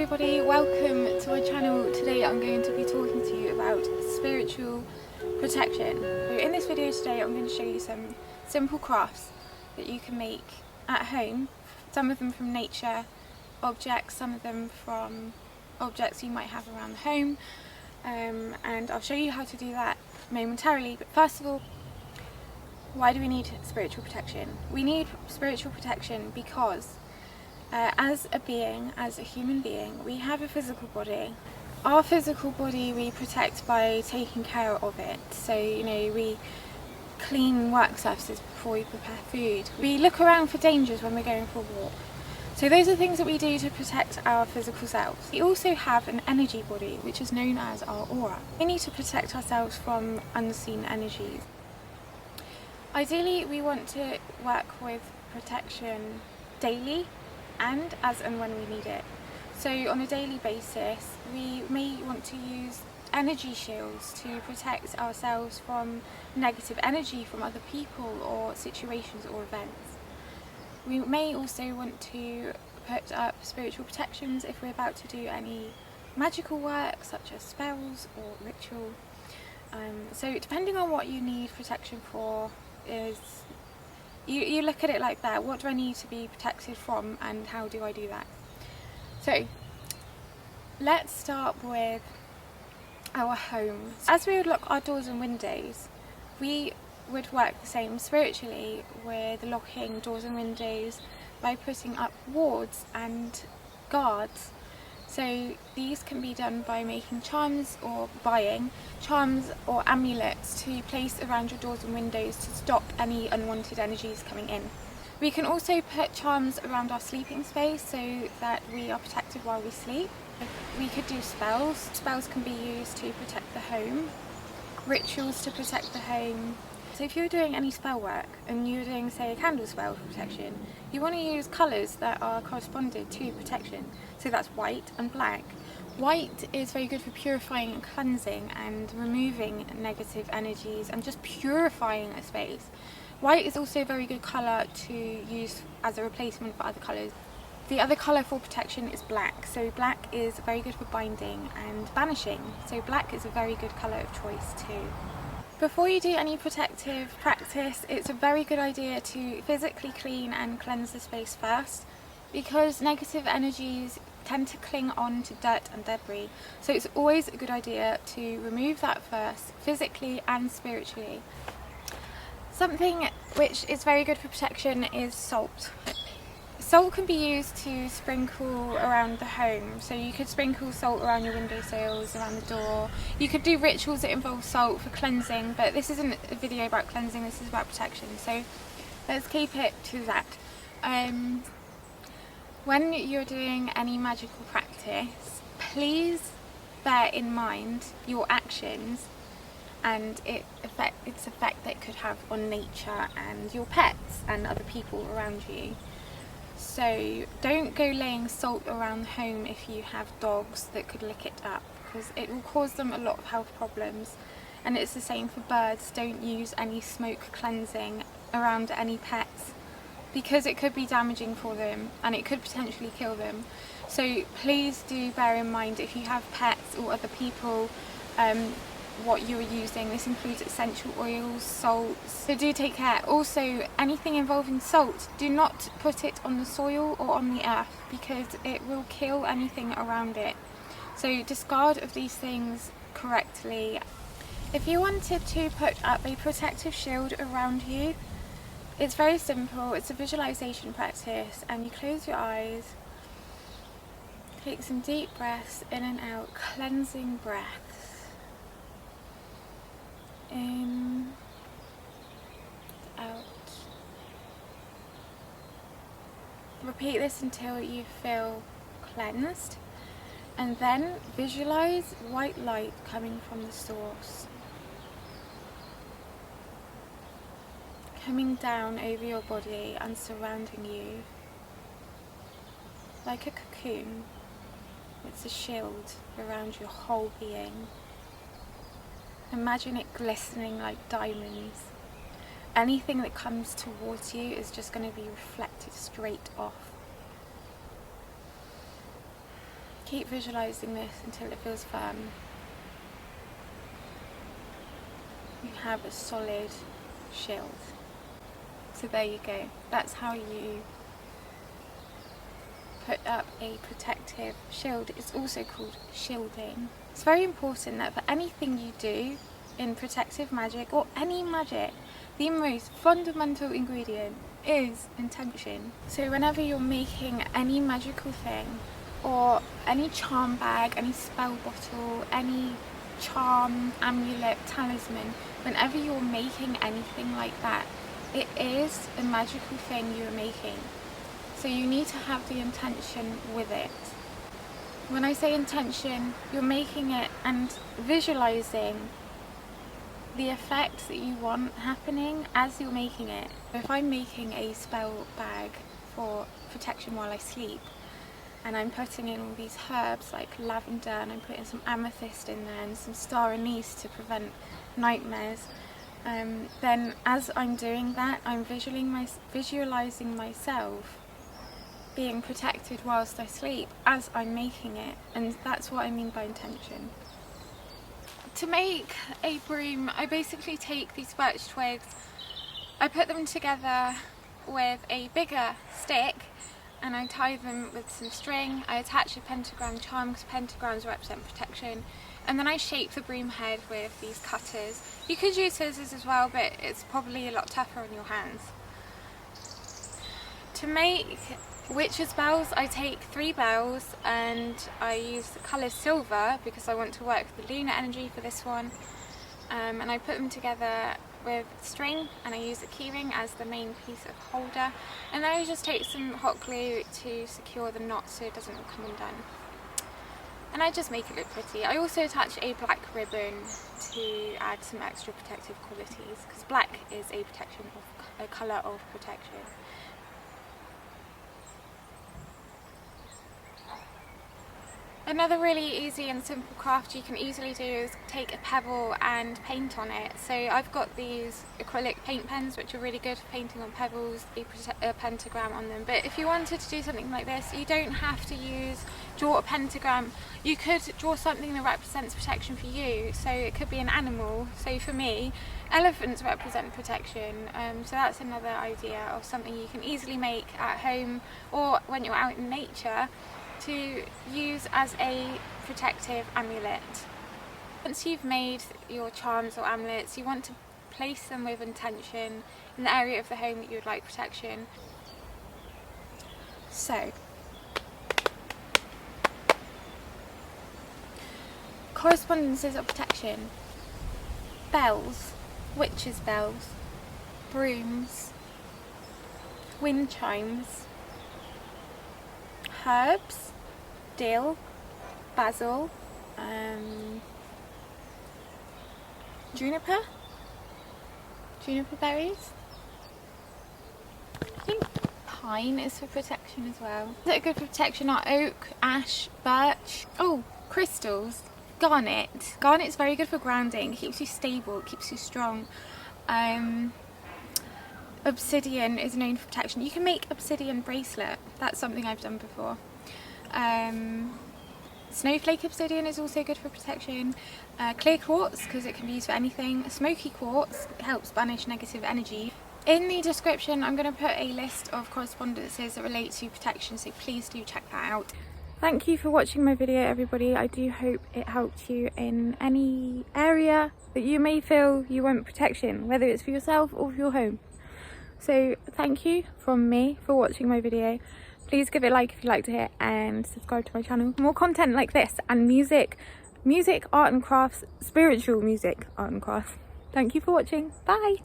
everybody, welcome to my channel. Today I'm going to be talking to you about spiritual protection. So in this video today I'm going to show you some simple crafts that you can make at home, some of them from nature objects, some of them from objects you might have around the home, and I'll show you how to do that momentarily. But first of all, why do we need spiritual protection? We need spiritual protection because as a human being, we have a physical body. Our physical body we protect by taking care of it. So, you know, we clean work surfaces before we prepare food. We look around for dangers when we're going for a walk. So those are things that we do to protect our physical selves. We also have an energy body, which is known as our aura. We need to protect ourselves from unseen energies. Ideally, we want to work with protection daily and as and when we need it. So on a daily basis, we may want to use energy shields to protect ourselves from negative energy from other people or situations or events. We may also want to put up spiritual protections if we're about to do any magical work, such as spells or ritual. So depending on what you need protection for, you look at it like that. What do I need to be protected from and how do I do that? So let's start with our homes. As we would lock our doors and windows, we would work the same spiritually with locking doors and windows by putting up wards and guards. So these can be done by making charms or buying charms or amulets to place around your doors and windows to stop any unwanted energies coming in. We can also put charms around our sleeping space so that we are protected while we sleep. We could do spells. Spells can be used to protect the home, rituals to protect the home. So if you're doing any spell work and you're doing, say, a candle spell for protection, you want to use colours that are corresponded to protection. So that's white and black. White is very good for purifying and cleansing and removing negative energies and just purifying a space. White is also a very good colour to use as a replacement for other colours. The other colour for protection is black. So black is very good for binding and banishing. So black is a very good colour of choice too. Before you do any protective practice, it's a very good idea to physically clean and cleanse the space first, because negative energies tend to cling on to dirt and debris. So it's always a good idea to remove that first, physically and spiritually. Something which is very good for protection is salt. Salt can be used to sprinkle around the home, so you could sprinkle salt around your windowsills, around the door. You could do rituals that involve salt for cleansing, but this isn't a video about cleansing, this is about protection, so let's keep it to that. When you're doing any magical practice, please bear in mind your actions and its effect that it could have on nature and your pets and other people around you. So don't go laying salt around the home if you have dogs that could lick it up, because it will cause them a lot of health problems. And it's the same for birds. Don't use any smoke cleansing around any pets, because it could be damaging for them and it could potentially kill them. So please do bear in mind if you have pets or other people what you're using. This includes essential oils, salts, so do take care. Also, anything involving salt, do not put it on the soil or on the earth, because it will kill anything around it. So discard of these things correctly. If you wanted to put up a protective shield around you, it's very simple. It's a visualization practice, and you close your eyes, take some deep breaths in and out, cleansing breaths. In, out. Repeat this until you feel cleansed, and then visualize white light coming from the source, coming down over your body and surrounding you like a cocoon. It's a shield around your whole being. Imagine it glistening like diamonds. Anything that comes towards you is just going to be reflected straight off. keep visualising this until it feels firm. You have a solid shield. So there you go. That's how you put up a protective shield. It's also called shielding. It's very important that for anything you do in protective magic or any magic, the most fundamental ingredient is intention. So whenever you're making any magical thing, or any charm bag, any spell bottle, any charm, amulet, talisman, whenever you're making anything like that, it is a magical thing you are making. So you need to have the intention with it. When I say intention, you're making it and visualising the effect that you want happening as you're making it. If I'm making a spell bag for protection while I sleep, and I'm putting in all these herbs like lavender, and I'm putting some amethyst in there and some star anise to prevent nightmares, then as I'm doing that, I'm visualising myself being protected whilst I sleep as I'm making it, and that's what I mean by intention. To make a broom, I basically take these birch twigs, I put them together with a bigger stick, and I tie them with some string. I attach a pentagram charm because pentagrams represent protection, and then I shape the broom head with these cutters. You could use scissors as well, but it's probably a lot tougher on your hands. To make witch's bells, I take 3 bells and I use the colour silver because I want to work with the lunar energy for this one, and I put them together with string, and I use a keyring as the main piece of holder, and then I just take some hot glue to secure the knot so it doesn't come undone, and I just make it look pretty. I also attach a black ribbon to add some extra protective qualities because black is a colour of protection. Another really easy and simple craft you can easily do is take a pebble and paint on it. So I've got these acrylic paint pens which are really good for painting on pebbles, a pentagram on them. But if you wanted to do something like this, you don't have to draw a pentagram. You could draw something that represents protection for you. So it could be an animal. So for me, elephants represent protection. So that's another idea of something you can easily make at home or when you're out in nature to use as a protective amulet. Once you've made your charms or amulets, you want to place them with intention in the area of the home that you would like protection. So, correspondences of protection: bells, witches' bells, brooms, wind chimes, herbs, dill, basil, juniper berries. I think pine is for protection as well. That are good for protection are oak, ash, birch. Oh, crystals. Garnet. Garnet's very good for grounding. It keeps you stable. It keeps you strong. Obsidian is known for protection. You can make obsidian bracelet. That's something I've done before. Snowflake obsidian is also good for protection. Clear quartz, because it can be used for anything. Smoky quartz helps banish negative energy. In the description I'm going to put a list of correspondences that relate to protection, so please do check that out. Thank you for watching my video, everybody. I do hope it helped you in any area that you may feel you want protection, whether it's for yourself or for your home. So thank you from me for watching my video. Please give it a like if you liked it and subscribe to my channel. More content like this and music, art and crafts, spiritual music, art and crafts. Thank you for watching. Bye.